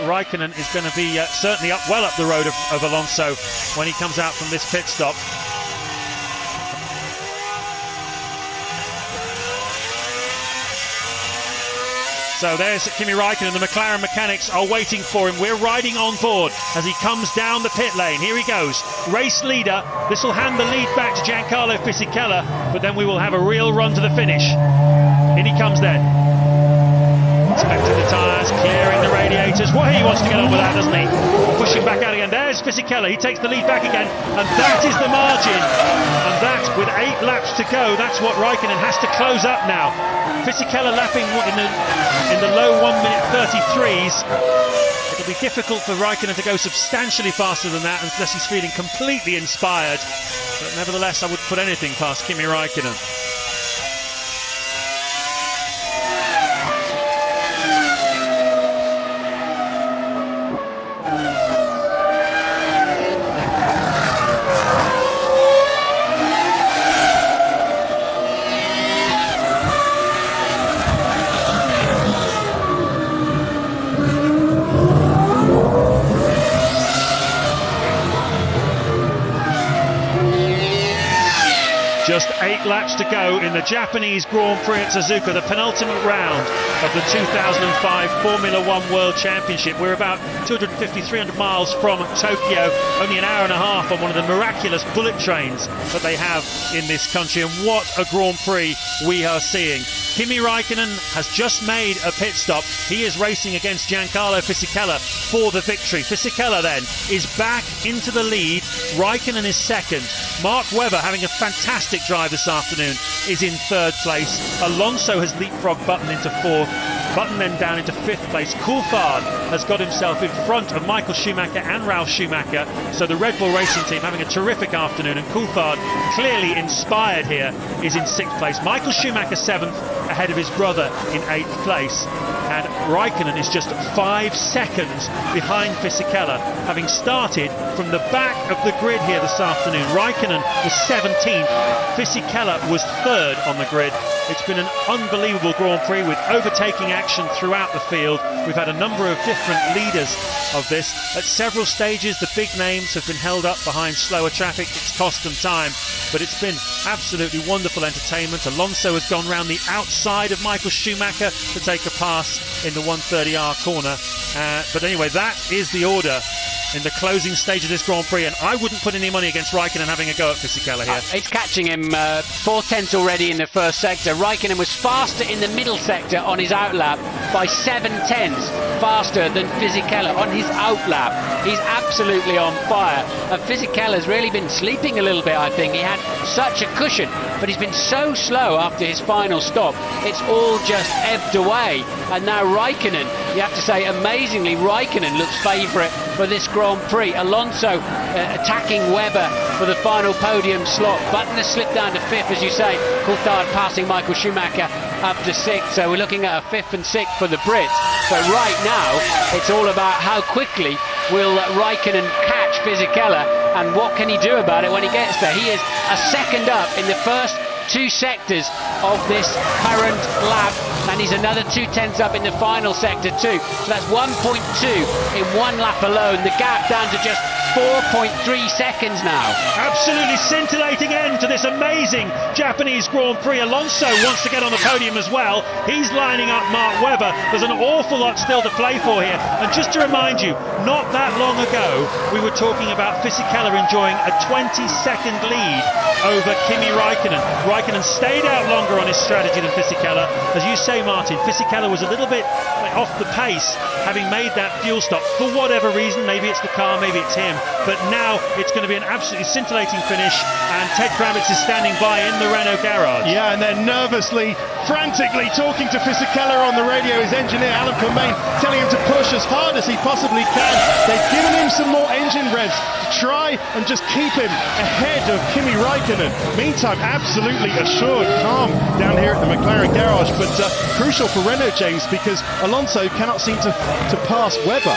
Räikkönen is going to be certainly well up the road of Alonso when he comes out from this pit stop. So there's Kimi Räikkönen. The McLaren mechanics are waiting for him. We're riding on board as he comes down the pit lane. Here he goes. Race leader. This will hand the lead back to Giancarlo Fisichella, but then we will have a real run to the finish. In he comes then. Inspecting the tyres, clearing the radiators. Well, he wants to get on with that, doesn't he? Pushing back out again. There's Fisichella. He takes the lead back again. And that is the margin. And that, with 8 laps to go, that's what Räikkönen has to close up now. Fisichella lapping in the low 1 minute 33s. It'll be difficult for Räikkönen to go substantially faster than that unless he's feeling completely inspired. But nevertheless, I would put anything past Kimi Räikkönen. Just 8 laps to go in the Japanese Grand Prix at Suzuka, the penultimate round of the 2005 Formula One World Championship. We're about 250-300 miles from Tokyo, only an hour and a half on one of the miraculous bullet trains that they have in this country. And what a Grand Prix we are seeing. Kimi Räikkönen has just made a pit stop. He is racing against Giancarlo Fisichella for the victory. Fisichella then is back into the lead. Räikkönen is second. Mark Webber, having a fantastic drive this afternoon, is in third place. Alonso has leapfrogged Button into fourth. Button then down into fifth place. Coulthard has got himself in front of Michael Schumacher and Ralf Schumacher. So the Red Bull Racing team having a terrific afternoon, and Coulthard, clearly inspired here, is in sixth place. Michael Schumacher seventh, ahead of his brother in eighth place. And Räikkönen is just 5 seconds behind Fisichella, having started from the back of the grid here this afternoon. Räikkönen was 17th, Fisichella was third on the grid. It's been an unbelievable Grand Prix with overtaking action throughout the field. We've had a number of different leaders of this. At several stages, the big names have been held up behind slower traffic. It's cost them time, but it's been absolutely wonderful entertainment. Alonso has gone round the outside of Michael Schumacher to take a pass in the 130R corner. But anyway, that is the order in the closing stage of this Grand Prix, and I wouldn't put any money against Räikkönen having a go at Fisichella here. It's catching him 4 tenths already in the first sector. Räikkönen was faster in the middle sector on his outlap by 7 tenths faster than Fisichella on his outlap. He's absolutely on fire, and Fisichella's really been sleeping a little bit, I think. He had such a cushion, but he's been so slow after his final stop. It's all just ebbed away, and now Räikkönen, you have to say, amazingly, Räikkönen looks favourite for this Grand Prix. Alonso attacking Webber for the final podium slot. Button has slipped down to fifth, as you say. Coulthard passing Michael Schumacher up to sixth, so we're looking at a fifth and sixth for the Brits. But right now, it's all about how quickly will Räikkönen catch Fisichella, and what can he do about it when he gets there. He is a second up in the first 2 sectors of this current lap, and he's another 2 tenths up in the final sector too. So that's 1.2 in 1 lap alone. The gap down to just 4.3 seconds now. Absolutely scintillating end to this amazing Japanese Grand Prix. Alonso wants to get on the podium as well. He's lining up Mark Webber. There's an awful lot still to play for here. And just to remind you, not that long ago, we were talking about Fisichella enjoying a 20-second lead over Kimi Räikkönen. Räikkönen stayed out longer on his strategy than Fisichella. As you say, Martin, Fisichella was a little bit off the pace, having made that fuel stop for whatever reason. Maybe it's the car, maybe it's him. But now it's going to be an absolutely scintillating finish, and Ted Kravitz is standing by in the Renault garage. Yeah, and they're nervously, frantically talking to Fisichella on the radio. His engineer, Alan Permain, telling him to push as hard as he possibly can. They've given him some more engine revs to try and just keep him ahead of Kimi Räikkönen. Meantime, absolutely assured calm down here at the McLaren garage, but crucial for Renault, James, because Alonso cannot seem to pass Webber.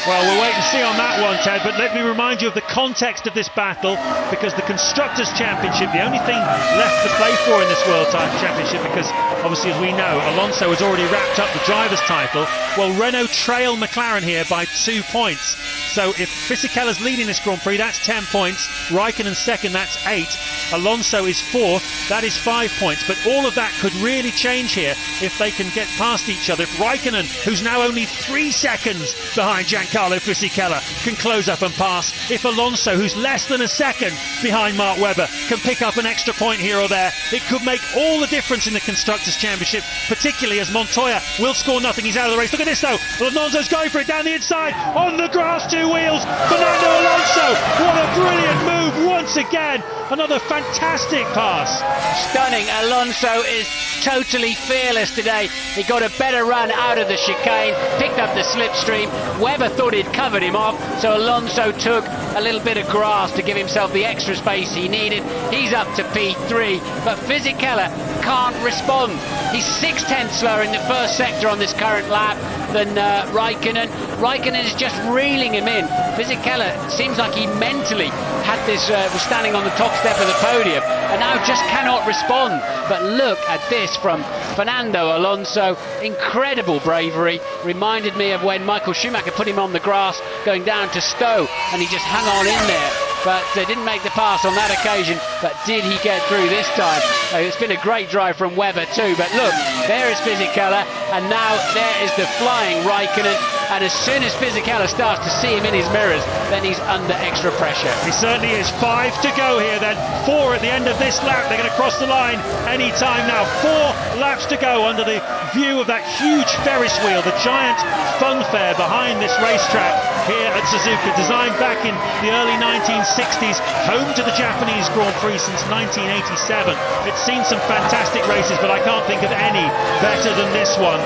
Well, we'll wait and see on that one, Ted, but let me remind you of the context of this battle, because the Constructors' Championship, the only thing left to play for in this World Championship, because obviously, as we know, Alonso has already wrapped up the driver's title. Well, Renault trail McLaren here by 2 points. So if Fisichella's leading this Grand Prix, that's 10 points. Raikkonen second, that's 8. Alonso is fourth, that is 5 points. But all of that could really change here if they can get past each other. If Raikkonen, who's now only 3 seconds behind Giancarlo Fisichella, can close up and pass. If Alonso, who's less than a second behind Mark Webber, can pick up an extra point here or there, it could make all the difference in the Constructors' Championship, particularly as Montoya will score nothing. He's out of the race. Look at this though. Alonso's going for it down the inside on the grass, 2 wheels. Fernando Alonso, what a brilliant move once again. Another fantastic pass. Stunning. Alonso is totally fearless today. He got a better run out of the chicane, picked up the slipstream. Webber thought he'd covered him off, so Alonso took a little bit of grass to give himself the extra space he needed. He's up to P3, but Fisichella can't respond. He's 6/10 slower in the first sector on this current lap than Raikkonen. Raikkonen is just reeling him in. Fisichella seems like he mentally had this, was standing on the top step of the podium and now just cannot respond. But look at this from Fernando Alonso. Incredible bravery. Reminded me of when Michael Schumacher put him on the grass going down to Stowe and he just hung on in there. But they didn't make the pass on that occasion. But did he get through this time? It's been a great drive from Webber too. But look, there is Fisichella, and now there is the flying Raikkonen. And as soon as Fisichella starts to see him in his mirrors, then he's under extra pressure. He certainly is. 5 to go here then. 4 at the end of this lap. They're going to cross the line any time now. 4 laps to go under the view of that huge Ferris wheel, the giant funfair behind this racetrack here at Suzuka, designed back in the early 1960s, home to the Japanese Grand Prix since 1987. It's seen some fantastic races, but I can't think of any better than this one.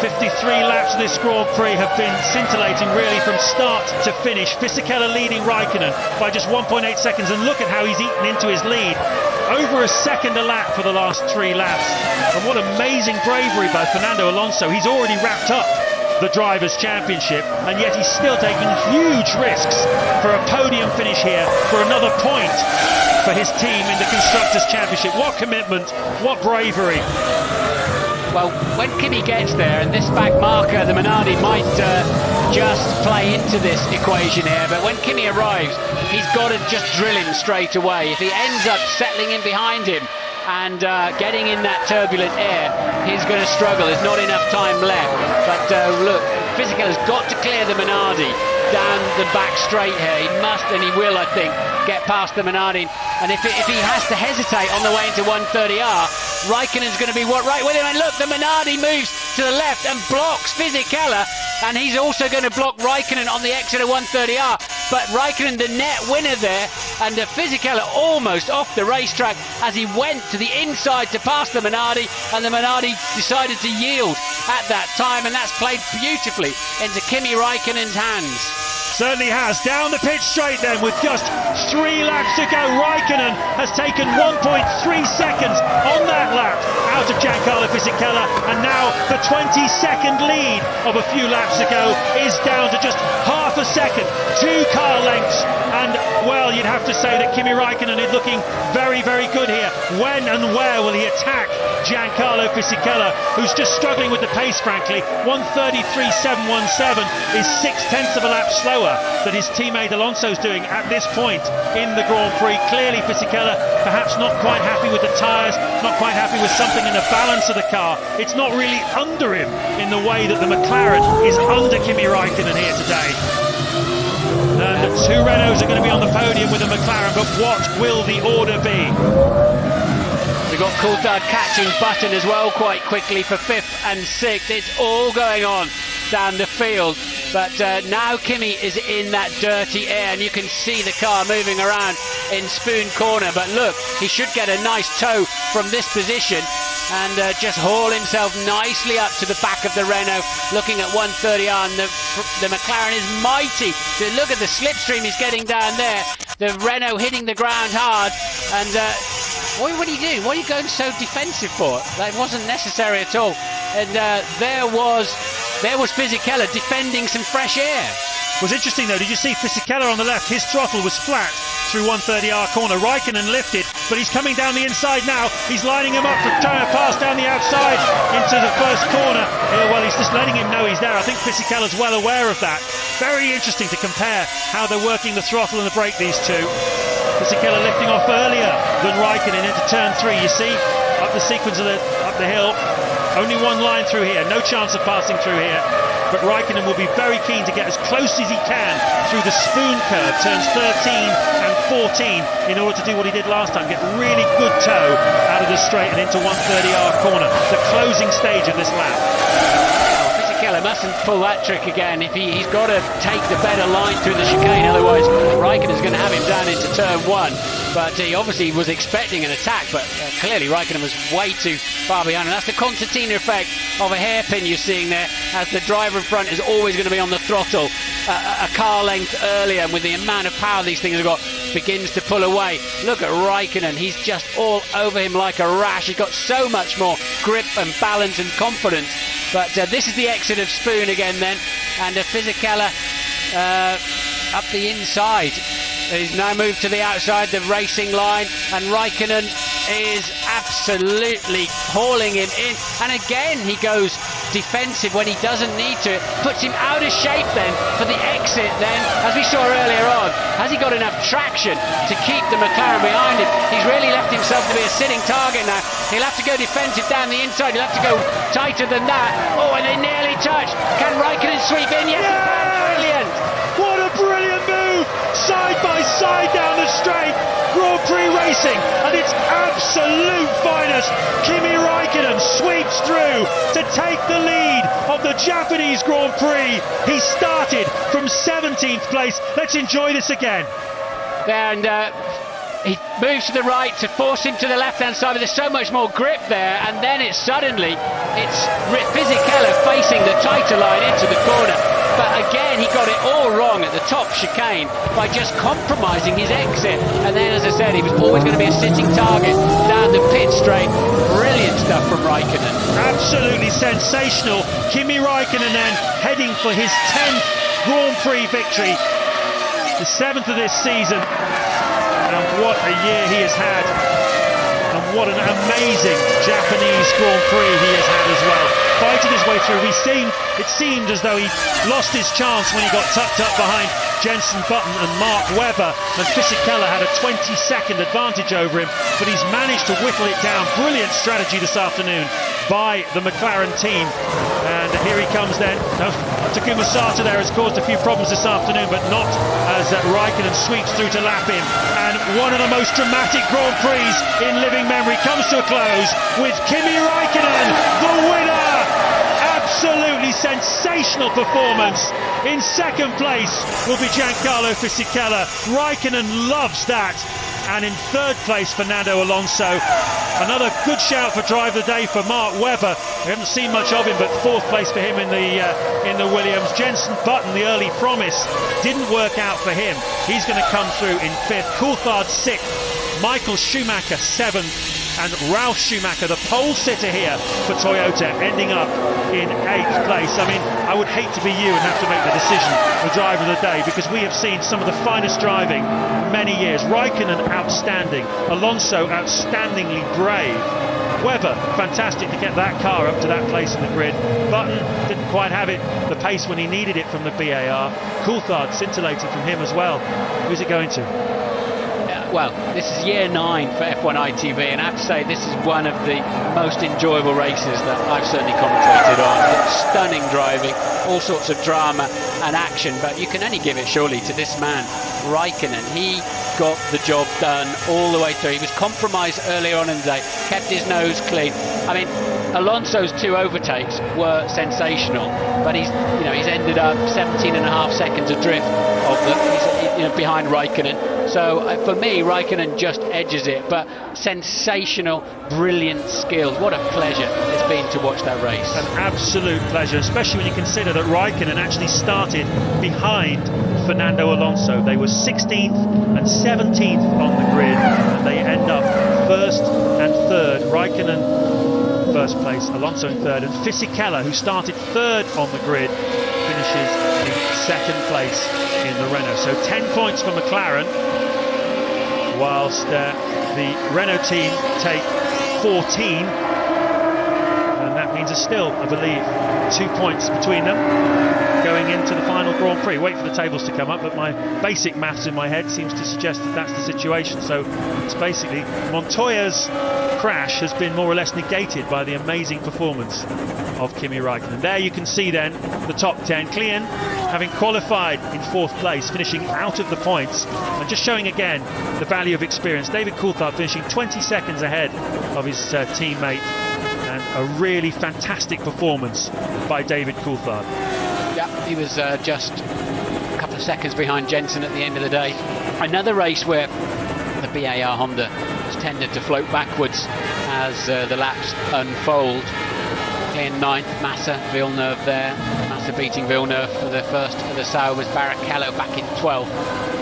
53 laps of this Grand Prix have been scintillating really from start to finish. Fisichella leading Raikkonen by just 1.8 seconds, and look at how he's eaten into his lead. Over a second a lap for the last 3 laps. And what amazing bravery by Fernando Alonso. He's already wrapped up the Drivers' Championship, and yet he's still taking huge risks for a podium finish here, for another point for his team in the Constructors' Championship. What commitment, what bravery. Well, when Kimi gets there, and this back marker, the Minardi, might just play into this equation here, but when Kimi arrives, he's got to just drill him straight away. If he ends up settling in behind him and getting in that turbulent air, he's going to struggle. There's not enough time left. But look, Fisichella's got to clear the Minardi down the back straight here. He must, and he will, I think, get past the Minardi. And if he has to hesitate on the way into 130R, Raikkonen's going to be right with him. And look, the Minardi moves to the left and blocks Fisichella, and he's also going to block Raikkonen on the exit of 130R. But Raikkonen, the net winner there, and Fisichella almost off the racetrack as he went to the inside to pass the Minardi, and the Minardi decided to yield at that time, and that's played beautifully into Kimi Räikkönen's hands. Certainly has. Down the pitch straight then with just 3 laps to go. Raikkonen has taken 1.3 seconds on that lap out of Giancarlo Fisichella, and now the 20-second lead of a few laps ago is down to just half a second. 2 car lengths, and well, you'd have to say that Kimi Räikkönen is looking very, very good here. When and where will he attack Giancarlo Fisichella, who's just struggling with the pace, frankly? 1:33.717 is 6/10 of a lap slower that his teammate Alonso's doing at this point in the Grand Prix. Clearly Fisichella perhaps not quite happy with the tyres, not quite happy with something in the balance of the car. It's not really under him in the way that the McLaren is under Kimi Räikkönen here today. And 2 Renaults are going to be on the podium with the McLaren, but what will the order be? We've got Coulthard catching Button as well quite quickly for 5th and 6th. It's all going on down the field. But now Kimi is in that dirty air, and you can see the car moving around in Spoon Corner. But look, he should get a nice tow from this position and just haul himself nicely up to the back of the Renault, looking at 130R, and the McLaren is mighty. So look at the slipstream he's getting down there. The Renault hitting the ground hard, and what are you doing? What are you going so defensive for? That wasn't necessary at all. And there was there was Fisichella defending some fresh air. Was interesting though, did you see Fisichella on the left? His throttle was flat through 130R corner. Räikkönen lifted, but he's coming down the inside now. He's lining him up for trying to pass down the outside into the first corner. Well, he's just letting him know he's there. I think Fisichella's well aware of that. Very interesting to compare how they're working the throttle and the brake, these two. Fisichella lifting off earlier than Räikkönen into turn 3. You see, up the sequence of up the hill. Only one line through here, no chance of passing through here. But Räikkönen will be very keen to get as close as he can through the spoon curve, turns 13 and 14, in order to do what he did last time, get really good toe out of the straight and into 130R corner, the closing stage of this lap. Fisichella mustn't pull that trick again. If he's got to take the better line through the chicane, otherwise Räikkönen's going to have him down into turn 1. But he obviously was expecting an attack, but clearly Räikkönen was way too far behind. And that's the concertina effect of a hairpin you're seeing there, as the driver in front is always going to be on the throttle a car length earlier, and with the amount of power these things have got, begins to pull away. Look at Räikkönen, he's just all over him like a rash. He's got so much more grip and balance and confidence. But this is the exit of Spoon again then, and Fisichella up the inside. He's now moved to the outside, the racing line, and Räikkönen is absolutely hauling him in. And again, he goes defensive when he doesn't need to. It puts him out of shape then for the exit then, as we saw earlier on. Has he got enough traction to keep the McLaren behind him? He's really left himself to be a sitting target now. He'll have to go defensive down the inside. He'll have to go tighter than that. Oh, and they nearly touched. Can Räikkönen sweep in? Yes, he can. Brilliant. What a brilliant move! Side by side down the straight, Grand Prix racing at its absolute finest. Kimi Räikkönen sweeps through to take the lead of the Japanese Grand Prix. He started from 17th place. Let's enjoy this again. There, and he moves to the right to force him to the left-hand side, but there's so much more grip there, and then it's Fisichella facing the tighter line into the corner. But again, he got it all wrong at the top chicane by just compromising his exit. And then, as I said, he was always going to be a sitting target down the pit straight. Brilliant stuff from Räikkönen. Absolutely sensational. Kimi Räikkönen then heading for his 10th Grand Prix victory, the 7th of this season. And what a year he has had. And what an amazing Japanese Grand Prix he has had as well. Fighting his way through. It seemed as though he lost his chance when he got tucked up behind Jenson Button and Mark Webber, and Fisichella had a 20-second advantage over him, but he's managed to whittle it down. Brilliant strategy this afternoon by the McLaren team. And here he comes then. Takuma Sato there has caused a few problems this afternoon, but not as Räikkönen sweeps through to lap him. And one of the most dramatic Grand Prix in living memory comes to a close with Kimi Räikkönen, the winner! Absolutely sensational performance. In second place will be Giancarlo Fisichella. Räikkönen loves that. And in third place, Fernando Alonso. Another good shout for driver of the day for Mark Webber. We haven't seen much of him, but fourth place for him in the Williams. Jenson Button, the early promise, didn't work out for him. He's going to come through in fifth. Coulthard sixth. Michael Schumacher seventh. And Ralf Schumacher, the pole sitter here for Toyota, ending up in 8th place. I mean, I would hate to be you and have to make the decision, the driver of the day, because we have seen some of the finest driving for many years. Räikkönen outstanding, Alonso outstandingly brave. Webber, fantastic to get that car up to that place in the grid. Button didn't quite have it, the pace when he needed it from the BAR. Coulthard scintillated from him as well. Who's it going to? Well, this is year 9 for F1 ITV, and I have to say this is one of the most enjoyable races that I've certainly commentated on. It's stunning driving, all sorts of drama and action, but you can only give it surely to this man, Räikkönen. He got the job done all the way through. He was compromised earlier on in the day, kept his nose clean. I mean, Alonso's 2 overtakes were sensational, but he's ended up 17.5 seconds adrift of them. He's behind Räikkönen. So for me, Räikkönen just edges it, but sensational, brilliant skills. What a pleasure it's been to watch that race. An absolute pleasure, especially when you consider that Räikkönen actually started behind Fernando Alonso. They were 16th and 17th on the grid, and they end up 1st and 3rd. Räikkönen first place, Alonso in third, and Fisichella, who started third on the grid, finishes in second place in the Renault. So 10 points for McLaren, whilst the Renault team take 14, and that means there's still, I believe, 2 points between them going into the final Grand Prix. Wait for the tables to come up, but my basic maths in my head seems to suggest that that's the situation. So it's basically Montoya's crash has been more or less negated by the amazing performance of Kimi Räikkönen. There you can see then the top 10. Klian, having qualified in fourth place, finishing out of the points, and just showing again the value of experience. David Coulthard finishing 20 seconds ahead of his teammate, and a really fantastic performance by David Coulthard. Yeah, he was just a couple of seconds behind Jensen at the end of the day. Another race where the BAR Honda has tended to float backwards as the laps unfold. In ninth, Massa, Villeneuve there. Massa beating Villeneuve for the first of the Saubers. Barrichello back in 12th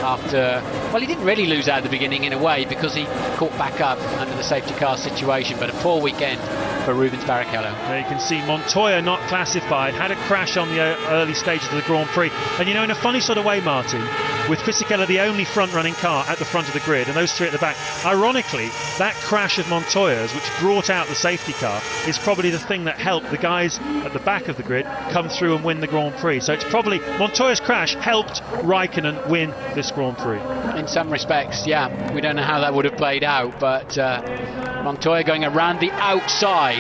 after, well, he didn't really lose out at the beginning in a way because he caught back up under the safety car situation, but a poor weekend for Rubens Barrichello. There you can see Montoya not classified, had a crash on the early stages of the Grand Prix, and you know, in a funny sort of way, Martin, with Fisichella the only front-running car at the front of the grid and those three at the back, ironically, that crash of Montoya's, which brought out the safety car, is probably the thing that helped the guys at the back of the grid come through and win the Grand Prix. So it's probably Montoya's crash helped Räikkönen win this Grand Prix. In some respects, yeah, we don't know how that would have played out, but Montoya going around the outside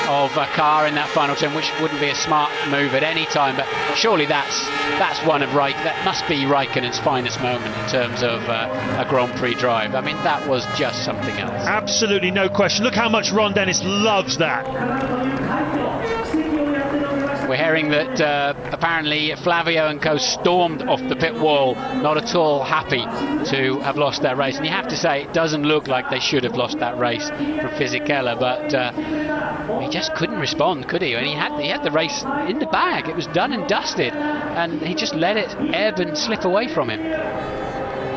of a car in that final turn, which wouldn't be a smart move at any time, but surely that's one of that must be Räikkönen's finest moment in terms of a Grand Prix drive. I mean, that was just something else. Absolutely, no question. Look how much Ron Dennis loves that. We're hearing that apparently Flavio and co stormed off the pit wall, not at all happy to have lost that race. And you have to say, it doesn't look like they should have lost that race from Fisichella, but he just couldn't respond, could he? And he had the race in the bag. It was done and dusted, and he just let it ebb and slip away from him.